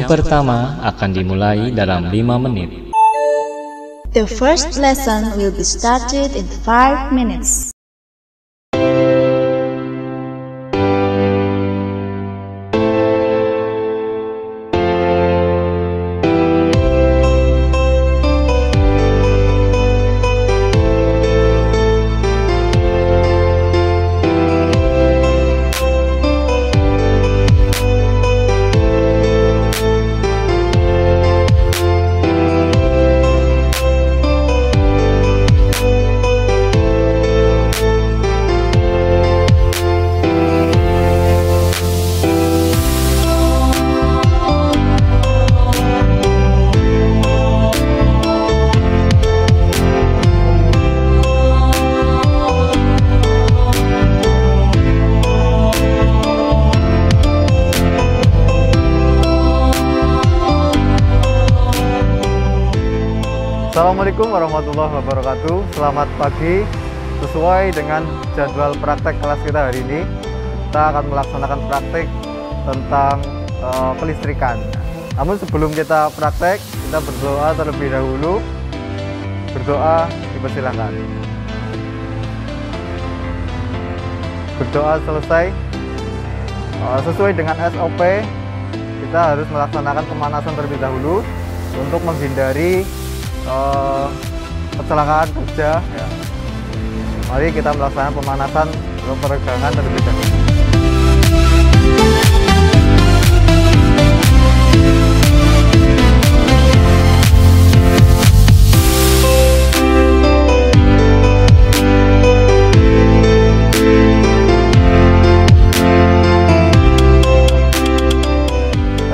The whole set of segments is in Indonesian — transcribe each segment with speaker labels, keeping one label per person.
Speaker 1: Yang pertama akan dimulai dalam 5 menit.
Speaker 2: The first lesson will be started in 5 minutes.
Speaker 3: Assalamualaikum warahmatullahi wabarakatuh. Selamat pagi. Sesuai dengan jadwal praktek kelas kita hari ini, kita akan melaksanakan praktek tentang kelistrikan. Namun sebelum kita praktek, kita berdoa terlebih dahulu. Berdoa dipersilakan. Berdoa selesai, sesuai dengan SOP, kita harus melaksanakan pemanasan terlebih dahulu untuk menghindari kecelakaan kerja ya. Mari kita melaksanakan pemanasan untuk peregangan terlebih dahulu.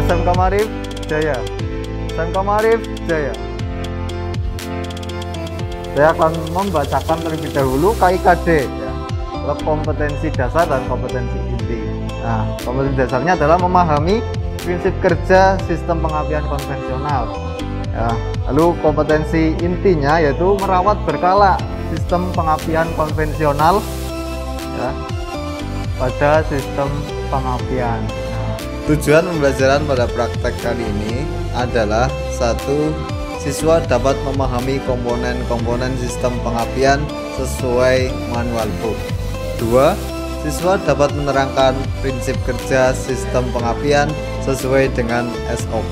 Speaker 3: SMK Maarif Jaya. SMK Maarif Jaya. Saya akan membacakan terlebih dahulu KIKD ya, kompetensi dasar dan kompetensi inti. Nah, kompetensi dasarnya adalah memahami prinsip kerja sistem pengapian konvensional ya. Lalu kompetensi intinya yaitu merawat berkala sistem pengapian konvensional ya, pada sistem pengapian.
Speaker 4: Tujuan pembelajaran pada praktek kali ini adalah: 1. Siswa dapat memahami komponen-komponen sistem pengapian sesuai manual book. 2. Siswa dapat menerangkan prinsip kerja sistem pengapian sesuai dengan SOP.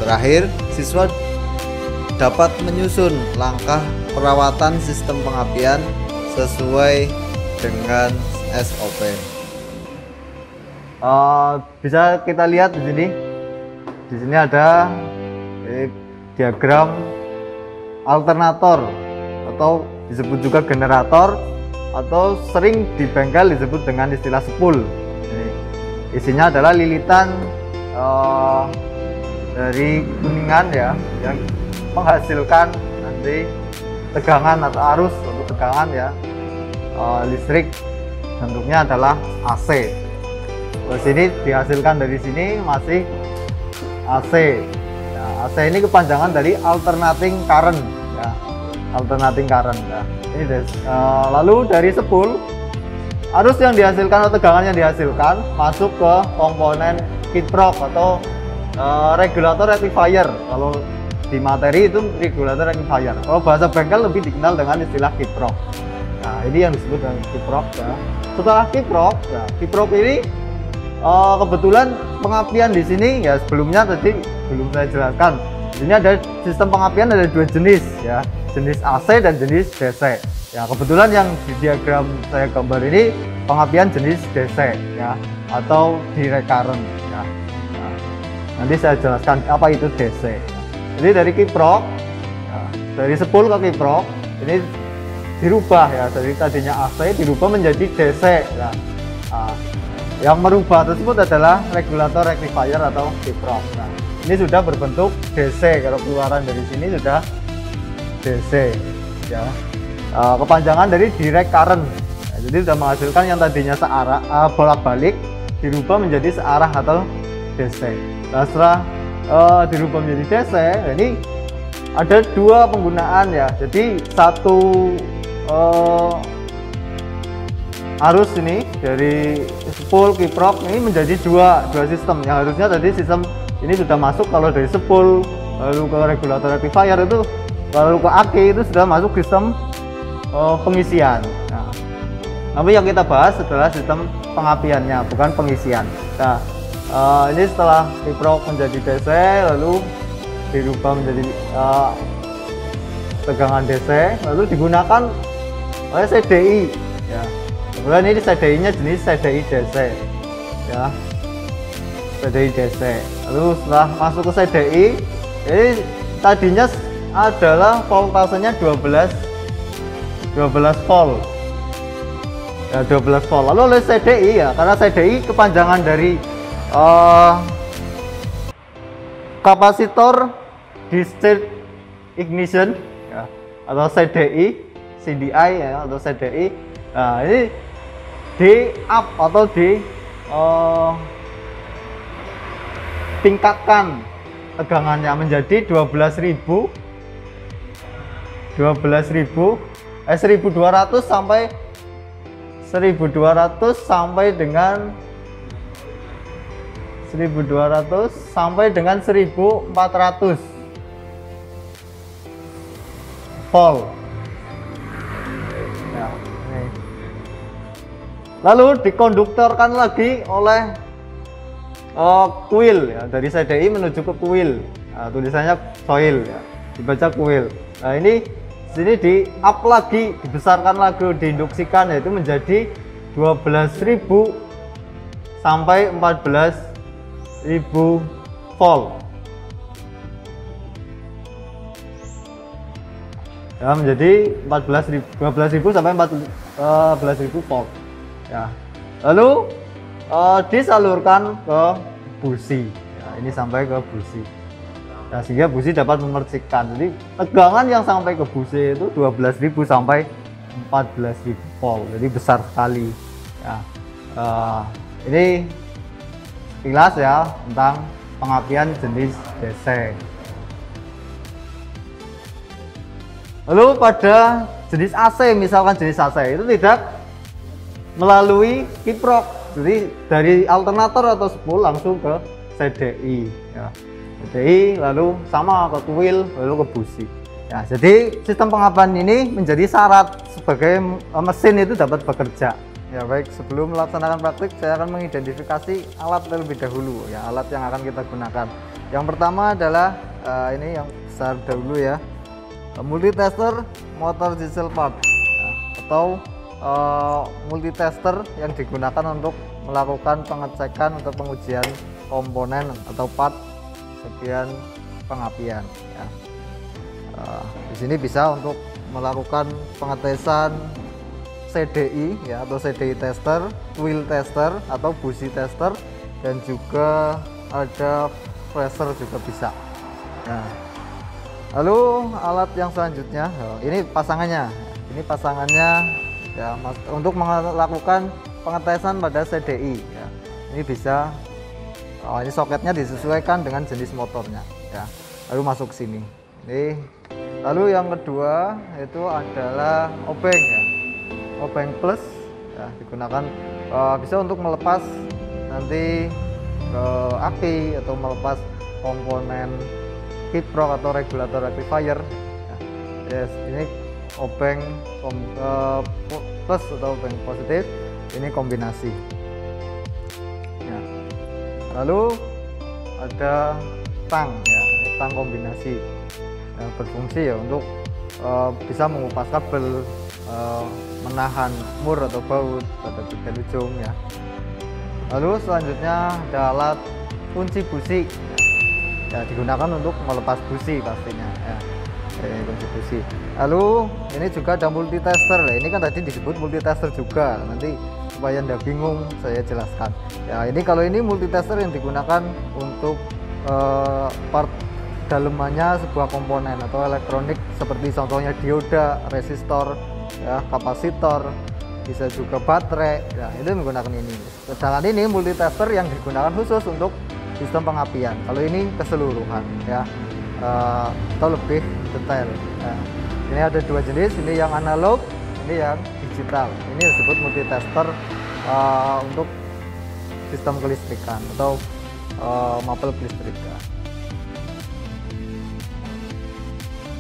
Speaker 4: Terakhir, siswa dapat menyusun langkah perawatan sistem pengapian sesuai dengan SOP.
Speaker 3: Bisa kita lihat di sini. Di sini ada diagram alternator atau disebut juga generator, atau sering di bengkel disebut dengan istilah spool. Isinya adalah lilitan dari kuningan ya, yang menghasilkan nanti tegangan atau arus untuk tegangan ya, listrik. Bentuknya adalah AC. Di sini dihasilkan dari sini masih AC. AC ini kepanjangan dari alternating current ya, alternating current ya. Ini lalu dari spool, arus yang dihasilkan atau tegangan yang dihasilkan masuk ke komponen kickproc atau regulator rectifier. Kalau di materi itu regulator rectifier. Kalau bahasa bengkel lebih dikenal dengan istilah kickproc. Nah, ini yang disebut dengan kickproc ya. Setelah kickproc ya, kickproc ini kebetulan pengapian di sini ya, sebelumnya tadi belum saya jelaskan. Ini ada sistem pengapian ada 2 jenis ya, jenis AC dan jenis DC. Ya, kebetulan yang di diagram saya gambar ini pengapian jenis DC ya, atau direct current ya. Nah, nanti saya jelaskan apa itu DC. Jadi dari kickproc ya, dari spool ke kickproc ini dirubah ya, dari tadinya AC dirubah menjadi DC ya. Nah, yang merubah tersebut adalah regulator rectifier atau kickproc. Nah, ini sudah berbentuk DC. Kalau keluaran dari sini sudah DC ya, kepanjangan dari direct current ya, jadi sudah menghasilkan yang tadinya searah bolak-balik dirubah menjadi searah atau DC. Nah, setelah dirubah menjadi DC, ini ada 2 penggunaan ya. Jadi satu arus ini dari spool kickproc ini menjadi dua sistem. Yang harusnya tadi sistem ini sudah masuk. Kalau dari spool lalu ke regulator rectifier itu, lalu ke aki itu sudah masuk sistem pengisian. Nah, tapi yang kita bahas adalah sistem pengapiannya, bukan pengisian. Nah, ini setelah kiprok menjadi DC lalu dirubah menjadi tegangan DC lalu digunakan oleh CDI ya. Kemudian ini CDI nya jenis CDI DC ya, CDI DC. Lalu setelah masuk ke CDI, ini tadinya adalah voltasenya 12 volt ya, 12 volt. Lalu oleh CDI ya, karena CDI kepanjangan dari kapasitor discharge ignition ya, atau CDI ya, atau CDI. Nah, ini di up atau di tingkatkan tegangannya menjadi 12.200 sampai 1200 sampai dengan 1400 volt ya, ini. Lalu dikonduktorkan lagi oleh kuil ya, dari CDI menuju ke kuil. Nah, tulisannya coil ya, dibaca kuil. Nah, ini sini di up lagi, dibesarkan lagi, diinduksikan, yaitu menjadi 12.000 sampai 14.000 volt ya, menjadi 12.000 sampai 14.000 volt ya. Lalu disalurkan ke busi ya, ini sampai ke busi ya, sehingga busi dapat memercikkan. Jadi tegangan yang sampai ke busi itu 12.000 sampai 14.000 volt, jadi besar sekali ya. Ini sekilas ya tentang pengapian jenis DC. Lalu pada jenis AC, misalkan jenis AC itu tidak melalui kiprok, jadi dari alternator atau spool langsung ke CDI ya. CDI lalu sama ke kuil lalu ke busi ya. Jadi sistem pengapian ini menjadi syarat sebagai mesin itu dapat bekerja ya. Baik, sebelum melaksanakan praktik saya akan mengidentifikasi alat terlebih dahulu ya, alat yang akan kita gunakan. Yang pertama adalah ini yang besar dahulu ya, multitester motor diesel part ya, atau multitester yang digunakan untuk melakukan pengecekan atau pengujian komponen atau part bagian pengapian ya. Di sini bisa untuk melakukan pengetesan CDI ya, atau CDI tester, wheel tester atau busi tester, dan juga ada pressure juga bisa. Nah, lalu alat yang selanjutnya, ini pasangannya ya, untuk melakukan pengetesan pada CDI ya. Ini bisa, ini soketnya disesuaikan dengan jenis motornya ya. Lalu masuk sini. Ini lalu yang kedua itu adalah obeng ya, obeng plus ya, digunakan bisa untuk melepas nanti aki atau melepas komponen kiprok atau regulator rectifier ya. Yes, ini obeng plus atau obeng positif, ini kombinasi ya. Lalu ada tang ya, ini tang kombinasi ya, berfungsi ya untuk bisa mengupas kabel, menahan mur atau baut pada bagian ujung ya. Lalu selanjutnya ada alat kunci busi ya, digunakan untuk melepas busi pastinya ya. Kunci busi. Lalu ini juga ada multitester ya, ini kan tadi disebut multitester juga, nanti supaya Anda bingung saya jelaskan ya. Ini kalau ini multitester yang digunakan untuk part dalemannya sebuah komponen atau elektronik seperti contohnya dioda, resistor ya, kapasitor, bisa juga baterai ya, itu menggunakan ini. Sedangkan ini multitester yang digunakan khusus untuk sistem pengapian. Kalau ini keseluruhan ya, atau lebih detail ya. Ini ada dua jenis, ini yang analog, ini yang digital. Ini disebut multitester untuk sistem kelistrikan atau mapel kelistrikan.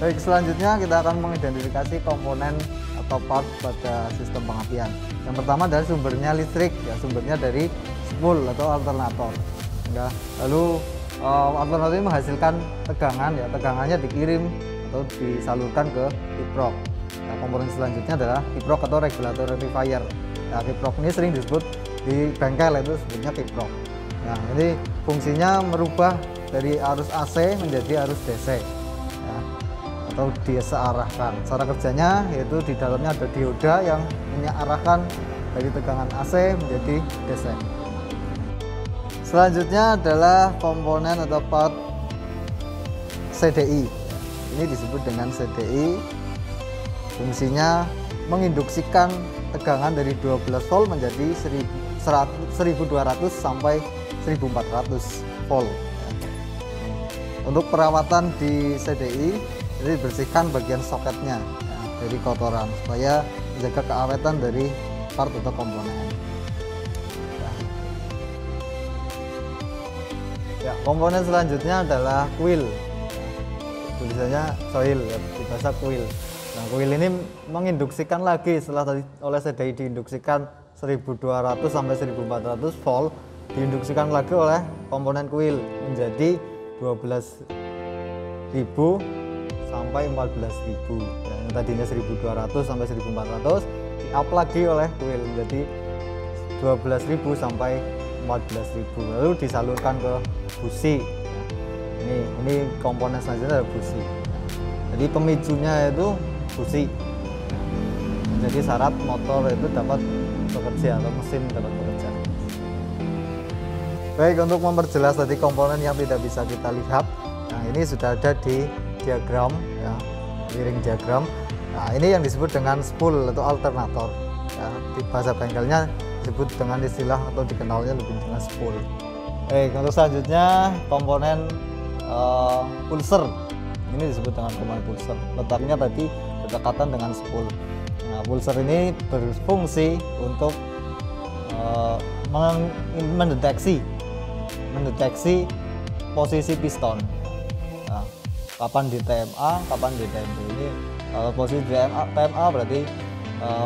Speaker 3: Baik, selanjutnya kita akan mengidentifikasi komponen atau part pada sistem pengapian. Yang pertama adalah sumbernya listrik, ya, sumbernya dari spool atau alternator. Ya, lalu alternator ini menghasilkan tegangan, ya, tegangannya dikirim atau disalurkan ke kiprok. Nah, komponen selanjutnya adalah kiprok atau regulator rectifier. Nah, kiprok ini sering disebut di bengkel itu sebutnya kiprok. Nah, ini fungsinya merubah dari arus AC menjadi arus DC, ya, atau disearahkan. Cara kerjanya yaitu di dalamnya ada dioda yang mengarahkan dari tegangan AC menjadi DC. Selanjutnya adalah komponen atau part CDI. Ini disebut dengan CDI. Fungsinya menginduksikan tegangan dari 12 volt menjadi 1200 sampai 1400 volt. Untuk perawatan di CDI, jadi bersihkan bagian soketnya, ya, dari kotoran supaya menjaga keawetan dari part atau komponen. Ya, komponen selanjutnya adalah coil. Tulisannya coil, ya, di bahasa coil. Nah, coil ini menginduksikan lagi setelah tadi oleh CDI diinduksikan 1200 sampai 1400 volt, diinduksikan lagi oleh komponen coil menjadi 12.000 sampai 14.000. Ya, yang tadinya 1200 sampai 1400 di-up lagi oleh coil menjadi 12.000 sampai 14.000, lalu disalurkan ke busi. Ini komponen selanjutnya adalah busi. Jadi pemicunya itu busi. Jadi syarat motor itu dapat bekerja atau mesin dapat bekerja. Baik, untuk memperjelas tadi komponen yang tidak bisa kita lihat, nah ini sudah ada di diagram, ya, wiring diagram. Nah, ini yang disebut dengan spool atau alternator. Ya, di bahasa bengkelnya disebut dengan istilah atau dikenalnya lebih dengan spool. Baik, untuk selanjutnya komponen pulser. Ini disebut dengan komponen pulser. Letaknya tadi berdekatan dengan spool. Nah, pulser ini berfungsi untuk mendeteksi posisi piston. Nah, kapan di TMA, kapan di TMB. Ini posisi di TMA berarti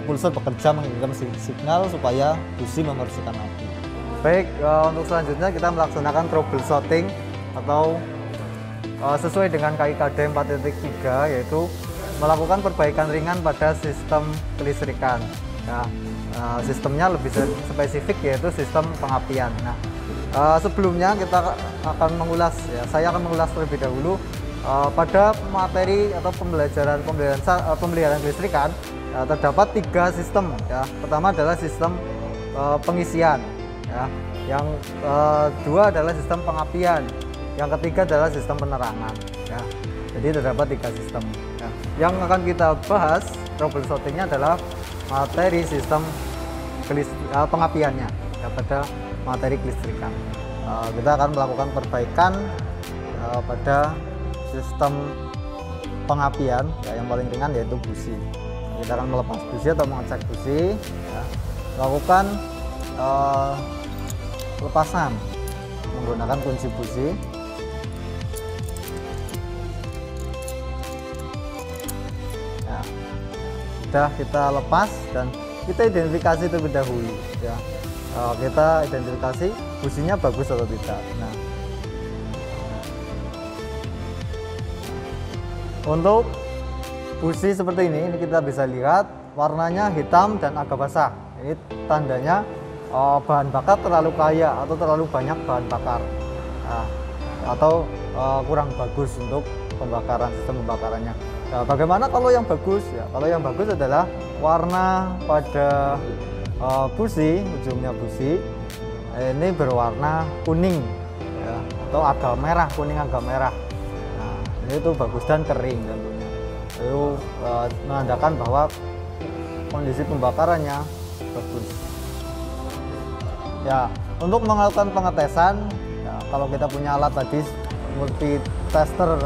Speaker 3: pulser bekerja mengirimkan signal supaya busi membersihkan api. Baik, untuk selanjutnya kita melaksanakan troubleshooting atau sesuai dengan KIKD 4.3, yaitu melakukan perbaikan ringan pada sistem kelistrikan. Nah, sistemnya lebih spesifik yaitu sistem pengapian. Nah, sebelumnya kita akan mengulas, ya, saya akan mengulas terlebih dahulu pada materi atau pemeliharaan kelistrikan. Terdapat 3 sistem, ya. Pertama adalah sistem pengisian, ya. Yang kedua adalah sistem pengapian, yang ketiga adalah sistem penerangan, ya. Jadi terdapat 3 sistem, ya. Yang akan kita bahas troubleshootingnya adalah materi sistem pengapiannya, ya, pada materi kelistrikan. Kita akan melakukan perbaikan pada sistem pengapian, ya, yang paling ringan yaitu busi. Kita akan melepas busi atau mengecek busi, ya. Lakukan lepasan menggunakan kunci busi. Ya, sudah kita lepas dan kita identifikasi terlebih dahulu, ya. Kita identifikasi businya bagus atau tidak. Nah, untuk busi seperti ini kita bisa lihat warnanya hitam dan agak basah. Ini tandanya bahan bakar terlalu kaya atau terlalu banyak bahan bakar, atau kurang bagus untuk pembakaran, sistem pembakarannya. Nah, bagaimana kalau yang bagus? Ya, kalau yang bagus adalah warna pada busi, ujungnya busi ini berwarna kuning, ya, atau agak merah, kuning agak merah. Nah, ini tuh bagus dan kering tentunya. Itu menandakan bahwa kondisi pembakarannya bagus. Ya, untuk melakukan pengetesan, ya, kalau kita punya alat tadi multi tester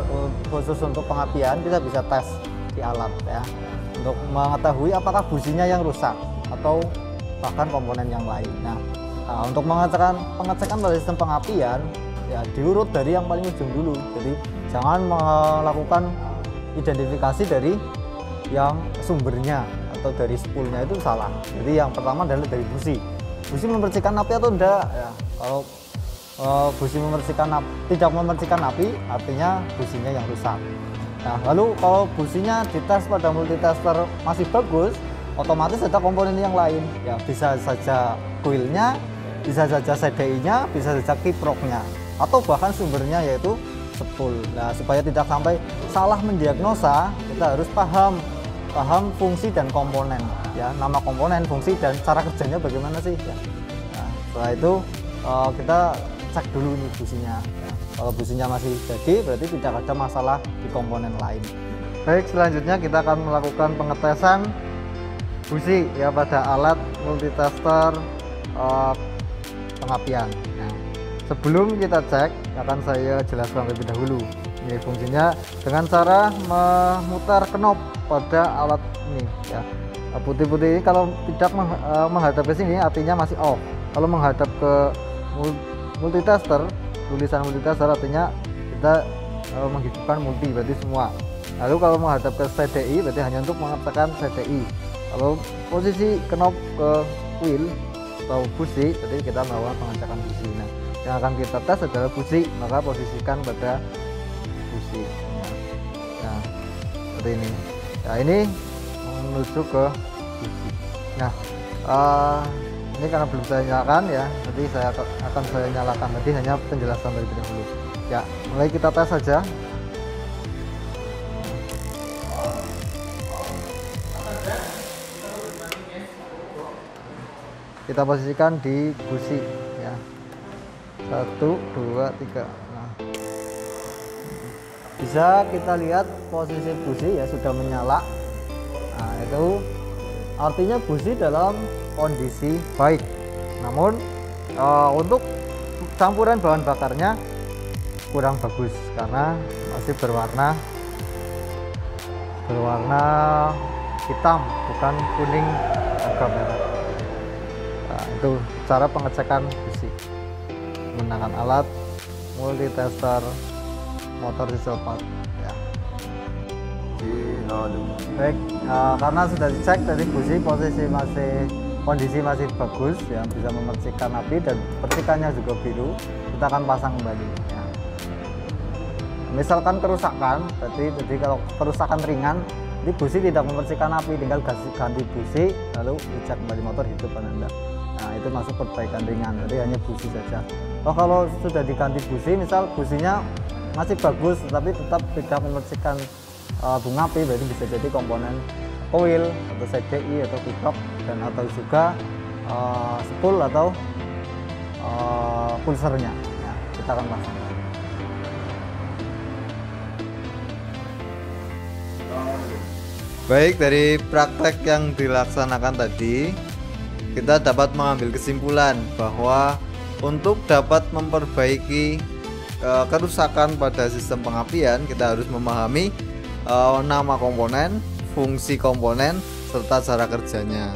Speaker 3: khusus untuk pengapian, kita bisa tes di alat, ya, untuk mengetahui apakah businya yang rusak atau bahkan komponen yang lain. Nah, untuk pengecekan pada sistem pengapian, ya diurut dari yang paling ujung dulu. Jadi jangan melakukan identifikasi dari yang sumbernya atau dari spoolnya, itu salah. Jadi yang pertama adalah dari busi. Busi memercikan api atau enggak ya. Kalau busi tidak memercikan api, artinya businya yang rusak. Nah, lalu kalau businya dites pada multitester masih bagus, otomatis ada komponen yang lain ya, bisa saja coilnya, bisa saja CDI-nya, bisa saja kiproknya, atau bahkan sumbernya yaitu spool. Nah, supaya tidak sampai salah mendiagnosa, kita harus paham fungsi dan komponen ya, nama komponen, fungsi, dan cara kerjanya bagaimana sih ya. Nah, setelah itu kita cek dulu nih businya ya. Kalau businya masih jadi, berarti tidak ada masalah di komponen lain. Baik, selanjutnya kita akan melakukan pengetesan busi ya pada alat multitester pengapian. Nah, sebelum kita cek, akan saya jelaskan lebih dahulu. Ini fungsinya dengan cara memutar knob pada alat ini ya. Putih-putih ini kalau tidak menghadap ke sini artinya masih off. Kalau menghadap ke multitester, tulisan multitester artinya kita menghidupkan multi, berarti semua. Lalu kalau menghadap ke CDI berarti hanya untuk mengatakan CDI. Kalau posisi knob ke wheel atau busi, jadi kita melakukan pengecekan busi. Nah, yang akan kita tes adalah busi, maka posisikan pada busi. Nah, seperti ini. Nah, ini menuju ke busi. Nah, ini karena belum saya nyalakan ya, nanti akan saya nyalakan. Tadi hanya penjelasan dari dahulu. Ya, mulai kita tes saja. Kita posisikan di busi ya. 1, 2, 3. Nah, bisa kita lihat posisi busi ya sudah menyala. Nah, itu artinya busi dalam kondisi baik. Namun untuk campuran bahan bakarnya kurang bagus karena masih berwarna hitam, bukan kuning agak merah. Nah, itu cara pengecekan busi menggunakan alat multitester motor diesel part ya. Baik, karena sudah dicek dari busi kondisi masih bagus ya, bisa memercikan api dan percikannya juga biru, kita akan pasang kembali ya. Misalkan kerusakan, jadi kalau kerusakan ringan, ini busi tidak memercikan api, tinggal ganti busi lalu dicek kembali motor hidup atau enggak. Nah, itu masuk perbaikan ringan, jadi hanya busi saja. Kalau sudah diganti busi, misal businya masih bagus tapi tetap tidak memercikan bunga api, berarti bisa jadi komponen coil atau CDI atau kiprok, dan atau juga spool atau pulsernya ya, kita akan pasang.
Speaker 4: Baik, dari praktek yang dilaksanakan tadi, kita dapat mengambil kesimpulan bahwa untuk dapat memperbaiki kerusakan pada sistem pengapian, kita harus memahami nama komponen, fungsi komponen, serta cara kerjanya,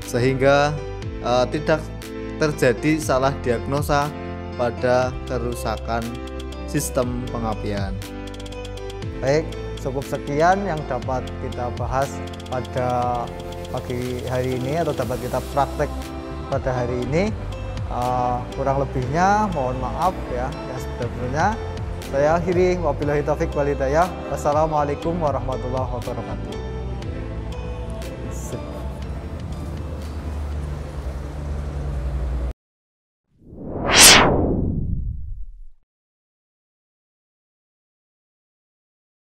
Speaker 4: sehingga tidak terjadi salah diagnosa pada kerusakan sistem pengapian.
Speaker 3: Baik, cukup sekian yang dapat kita bahas pada pagi hari ini atau dapat kita praktek pada hari ini. Kurang lebihnya mohon maaf ya. Yang sebenarnya saya akhiri, wabillahi taufik wal hidayah. Wassalamualaikum warahmatullahi wabarakatuh.